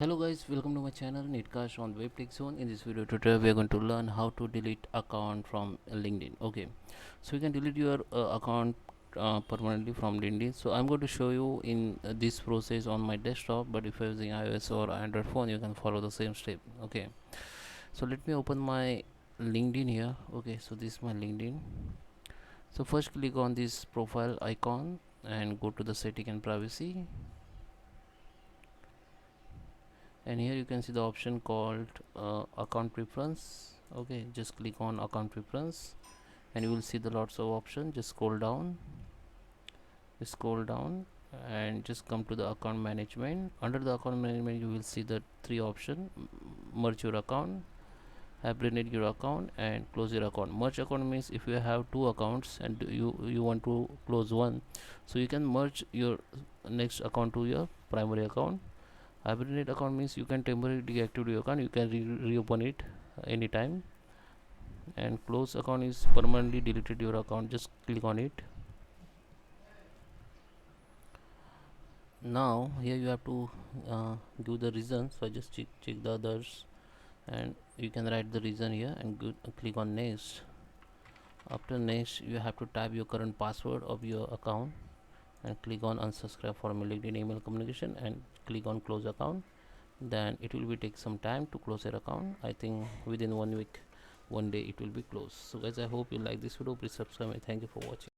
Hello guys, welcome to my channel Netcash on Web Tech Zone. In this video tutorial we are going to learn how to delete account from LinkedIn. Okay, so you can delete your account permanently from LinkedIn. So I'm going to show you in this process on my desktop, but if you're using iOS or Android phone you can follow the same step. Okay, so let me open my LinkedIn here. Okay, so this is my LinkedIn. So first click on this profile icon and go to the setting and privacy, and here you can see the option called account preference. Okay, just click on account preference and you will see the lots of options. Just scroll down and just come to the account management. Under the account management you will see the three options: merge your account, hibernate your account, and close your account. Merge account means if you have two accounts and you want to close one, so you can merge your next account to your primary account. Hibernate account means you can temporarily deactivate your account, you can reopen it anytime. And close account is permanently deleted your account. Just click on it. Now here you have to give the reason, so I just check the others and you can write the reason here and click on next. After next you have to type your current password of your account and click on unsubscribe from LinkedIn email communication and click on close account. Then it will be take some time to close your account. I think within 1 week, one day it will be closed. So guys, I hope you like this video. Please subscribe and thank you for watching.